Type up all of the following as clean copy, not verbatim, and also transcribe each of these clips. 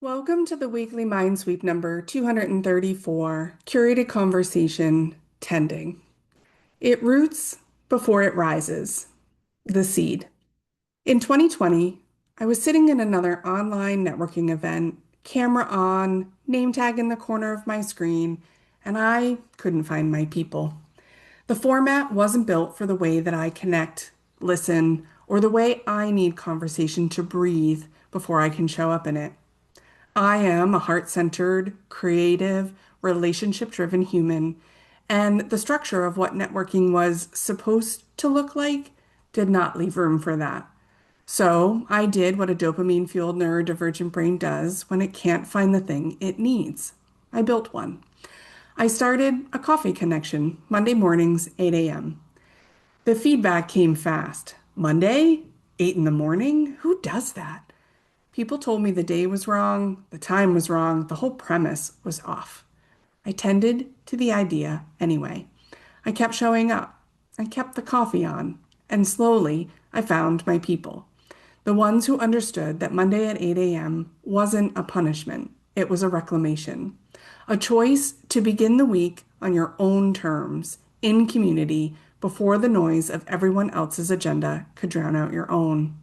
Welcome to the weekly MindSweep number 234, Curated Conversation, Tending. It roots before it rises. The seed. In 2020, I was sitting in another online networking event, camera on, name tag in the corner of my screen, and I couldn't find my people. The format wasn't built for the way that I connect, listen, or the way I need conversation to breathe before I can show up in it. I am a heart-centered, creative, relationship-driven human, and the structure of what networking was supposed to look like did not leave room for that. So I did what a dopamine-fueled neurodivergent brain does when it can't find the thing it needs. I built one. I started a coffee connection, Monday mornings, 8 a.m. The feedback came fast. Monday, 8 in the morning? Who does that? People told me the day was wrong, the time was wrong, the whole premise was off. I tended to the idea anyway. I kept showing up. I kept the coffee on. And slowly, I found my people. The ones who understood that Monday at 8 a.m. wasn't a punishment, it was a reclamation. A choice to begin the week on your own terms, in community, before the noise of everyone else's agenda could drown out your own.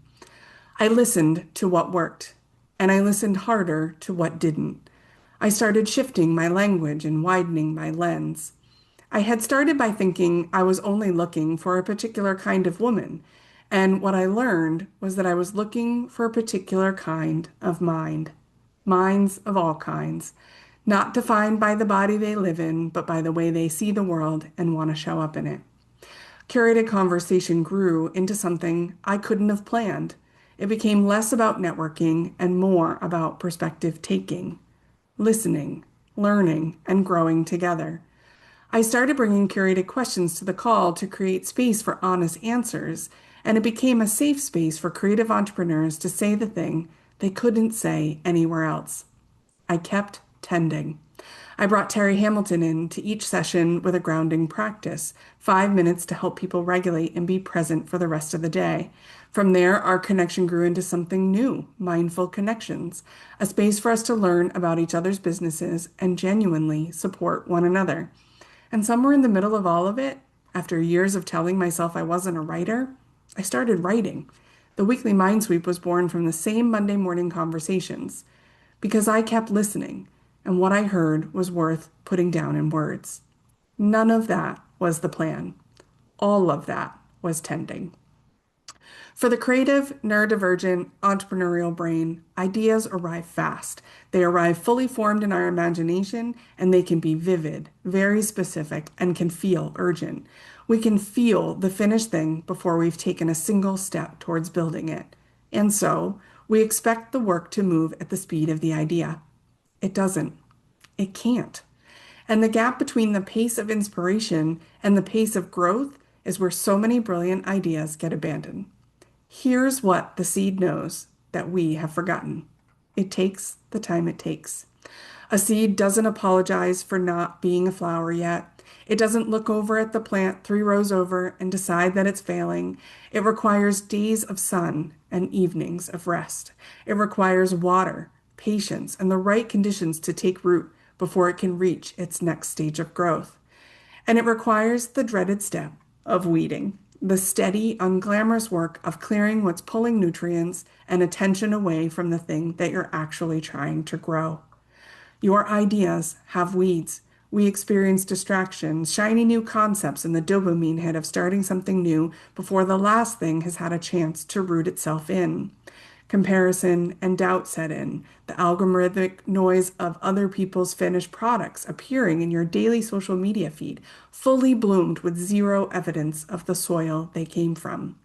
I listened to what worked, and I listened harder to what didn't. I started shifting my language and widening my lens. I had started by thinking I was only looking for a particular kind of woman, and what I learned was that I was looking for a particular kind of mind. Minds of all kinds, not defined by the body they live in, but by the way they see the world and want to show up in it. Curated Conversation grew into something I couldn't have planned. It became less about networking and more about perspective taking, listening, learning, and growing together. I started bringing curated questions to the call to create space for honest answers, and it became a safe space for creative entrepreneurs to say the thing they couldn't say anywhere else. I kept tending. I brought Terry Hamilton in to each session with a grounding practice, 5 minutes to help people regulate and be present for the rest of the day. From there, our connection grew into something new, mindful connections, a space for us to learn about each other's businesses and genuinely support one another. And somewhere in the middle of all of it, after years of telling myself I wasn't a writer, I started writing. The weekly Mindsweep was born from the same Monday morning conversations because I kept listening, and what I heard was worth putting down in words. None of that was the plan. All of that was tending. For the creative, neurodivergent, entrepreneurial brain, ideas arrive fast. They arrive fully formed in our imagination, and they can be vivid, very specific, and can feel urgent. We can feel the finished thing before we've taken a single step towards building it. And so, we expect the work to move at the speed of the idea. It doesn't. It can't. And the gap between the pace of inspiration and the pace of growth is where so many brilliant ideas get abandoned. Here's what the seed knows that we have forgotten. It takes the time it takes. A seed doesn't apologize for not being a flower yet. It doesn't look over at the plant 3 rows over and decide that it's failing. It requires days of sun and evenings of rest. It requires water, patience, and the right conditions to take root before it can reach its next stage of growth. And it requires the dreaded step of weeding, the steady, unglamorous work of clearing what's pulling nutrients and attention away from the thing that you're actually trying to grow. Your ideas have weeds. We experience distractions, shiny new concepts, and the dopamine hit of starting something new before the last thing has had a chance to root itself in. Comparison and doubt set in, the algorithmic noise of other people's finished products appearing in your daily social media feed, fully bloomed with zero evidence of the soil they came from.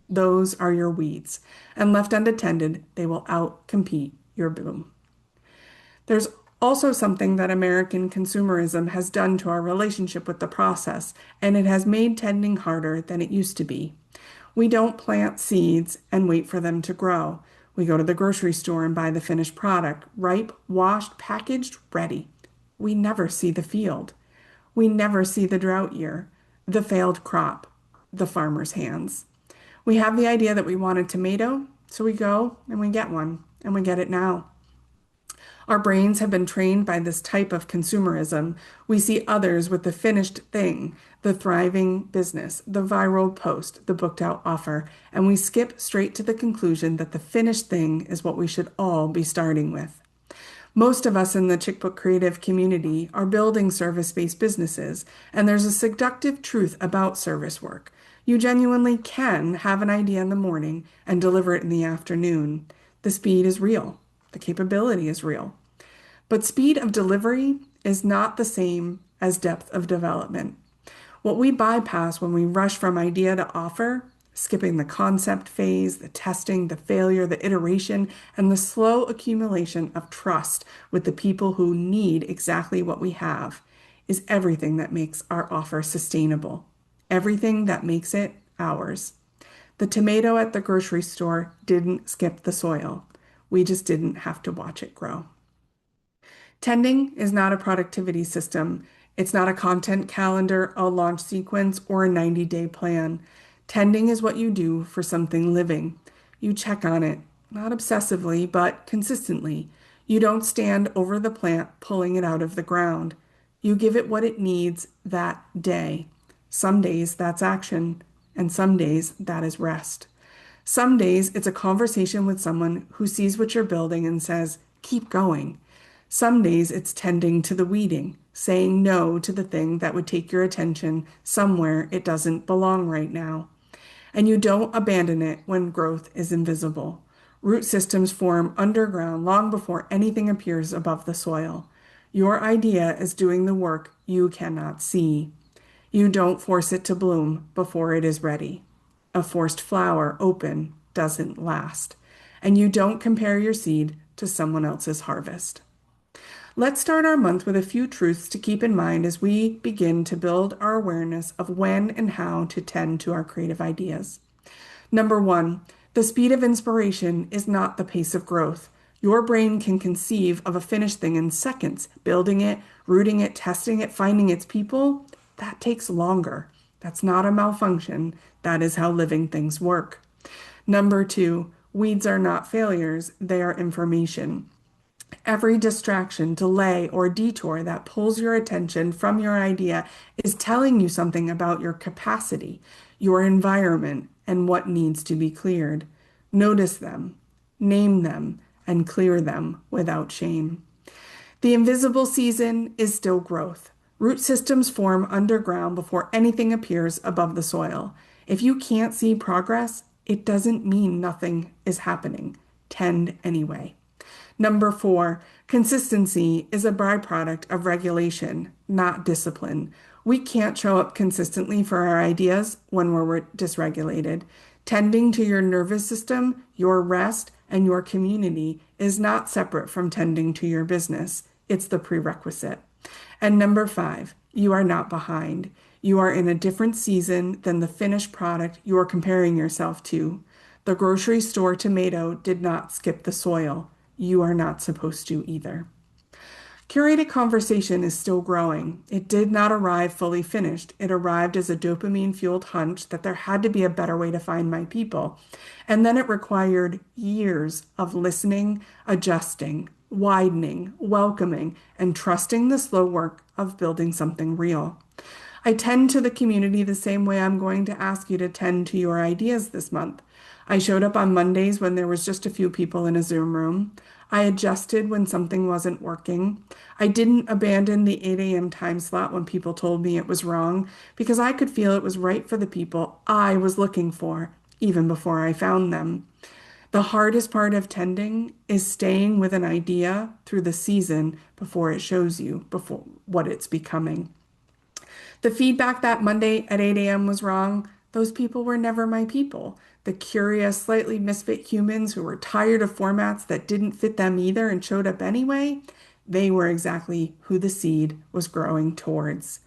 Those are your weeds, and left unattended, they will outcompete your bloom. There's also something that American consumerism has done to our relationship with the process, and it has made tending harder than it used to be. We don't plant seeds and wait for them to grow. We go to the grocery store and buy the finished product, ripe, washed, packaged, ready. We never see the field. We never see the drought year, the failed crop, the farmer's hands. We have the idea that we want a tomato, so we go and we get one, and we get it now. Our brains have been trained by this type of consumerism. We see others with the finished thing, the thriving business, the viral post, the booked out offer, and we skip straight to the conclusion that the finished thing is what we should all be starting with. Most of us in the Chickbook Creative community are building service-based businesses, and there's a seductive truth about service work. You genuinely can have an idea in the morning and deliver it in the afternoon. The speed is real. The capability is real. But speed of delivery is not the same as depth of development. What we bypass when we rush from idea to offer, skipping the concept phase, the testing, the failure, the iteration, and the slow accumulation of trust with the people who need exactly what we have, is everything that makes our offer sustainable, everything that makes it ours. The tomato at the grocery store didn't skip the soil. We just didn't have to watch it grow. Tending is not a productivity system. It's not a content calendar, a launch sequence, or a 90-day plan. Tending is what you do for something living. You check on it, not obsessively, but consistently. You don't stand over the plant pulling it out of the ground. You give it what it needs that day. Some days that's action, and some days that is rest. Some days it's a conversation with someone who sees what you're building and says, keep going. Some days it's tending to the weeding, saying no to the thing that would take your attention somewhere it doesn't belong right now. And you don't abandon it when growth is invisible. Root systems form underground long before anything appears above the soil. Your idea is doing the work you cannot see. You don't force it to bloom before it is ready. A forced flower open doesn't last. And you don't compare your seed to someone else's harvest. Let's start our month with a few truths to keep in mind as we begin to build our awareness of when and how to tend to our creative ideas. Number one, the speed of inspiration is not the pace of growth. Your brain can conceive of a finished thing in seconds, building it, rooting it, testing it, finding its people. That takes longer. That's not a malfunction. That is how living things work. Number two, weeds are not failures, they are information. Every distraction, delay, or detour that pulls your attention from your idea is telling you something about your capacity, your environment, and what needs to be cleared. Notice them, name them, and clear them without shame. The invisible season is still growth. Root systems form underground before anything appears above the soil. If you can't see progress, it doesn't mean nothing is happening. Tend anyway. Number four, consistency is a byproduct of regulation, not discipline. We can't show up consistently for our ideas when we're dysregulated. Tending to your nervous system, your rest, and your community is not separate from tending to your business. It's the prerequisite. And number five, you are not behind. You are in a different season than the finished product you are comparing yourself to. The grocery store tomato did not skip the soil. You are not supposed to either. Curated Conversation is still growing. It did not arrive fully finished. It arrived as a dopamine-fueled hunch that there had to be a better way to find my people. And then it required years of listening, adjusting, widening, welcoming, and trusting the slow work of building something real. I tend to the community the same way I'm going to ask you to tend to your ideas this month. I showed up on Mondays when there was just a few people in a Zoom room. I adjusted when something wasn't working. I didn't abandon the 8 a.m. time slot when people told me it was wrong because I could feel it was right for the people I was looking for, even before I found them. The hardest part of tending is staying with an idea through the season before it shows you before what it's becoming. The feedback that Monday at 8 a.m. was wrong, those people were never my people. The curious, slightly misfit humans who were tired of formats that didn't fit them either and showed up anyway, they were exactly who the seed was growing towards.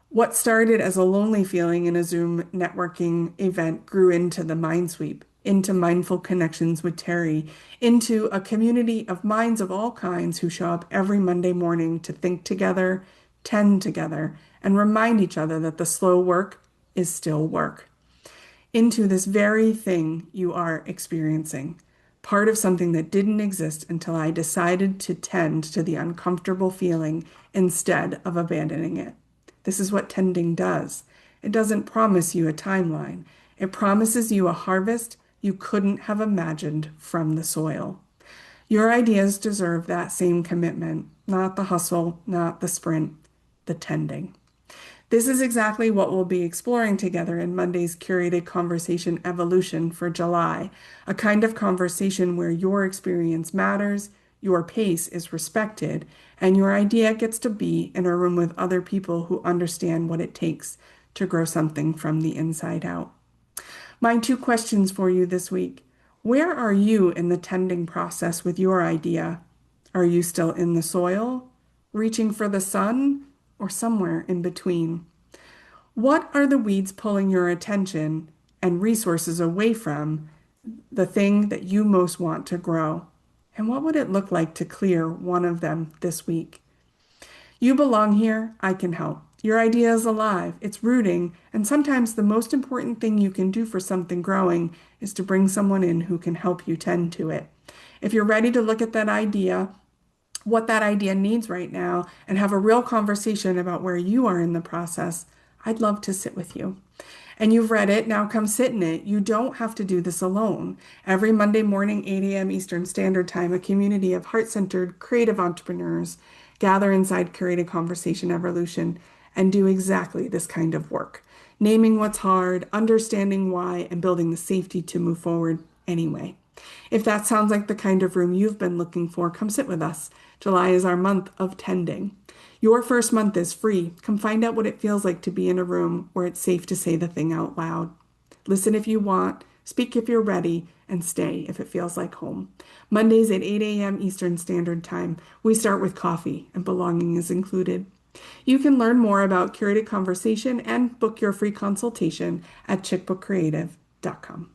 What started as a lonely feeling in a Zoom networking event grew into the MindSweep, into mindful connections with Terry, into a community of minds of all kinds who show up every Monday morning to think together, tend together, and remind each other that the slow work is still work. Into this very thing you are experiencing. part of something that didn't exist until I decided to tend to the uncomfortable feeling instead of abandoning it. This is what tending does. It doesn't promise you a timeline. It promises you a harvest you couldn't have imagined from the soil. Your ideas deserve that same commitment, not the hustle, not the sprint, the tending. This is exactly what we'll be exploring together in Monday's Curated Conversation Evolution for July, a kind of conversation where your experience matters, your pace is respected, and your idea gets to be in a room with other people who understand what it takes to grow something from the inside out. My two questions for you this week. Where are you in the tending process with your idea? Are you still in the soil, reaching for the sun, or somewhere in between? What are the weeds pulling your attention and resources away from the thing that you most want to grow? And what would it look like to clear one of them this week? You belong here. I can help. Your idea is alive. It's rooting. And sometimes the most important thing you can do for something growing is to bring someone in who can help you tend to it. If you're ready to look at that idea, what that idea needs right now, and have a real conversation about where you are in the process, I'd love to sit with you. And you've read it, now come sit in it. You don't have to do this alone. Every Monday morning, 8 a.m. Eastern Standard Time, a community of heart-centered creative entrepreneurs gather inside Curated Conversation Evolution and do exactly this kind of work. Naming what's hard, understanding why, and building the safety to move forward anyway. If that sounds like the kind of room you've been looking for, come sit with us. July is our month of tending. Your first month is free. Come find out what it feels like to be in a room where it's safe to say the thing out loud. Listen if you want, speak if you're ready, and stay if it feels like home. Mondays at 8 a.m. Eastern Standard Time. We start with coffee, and belonging is included. You can learn more about Curated Conversation and book your free consultation at chickbookcreative.com.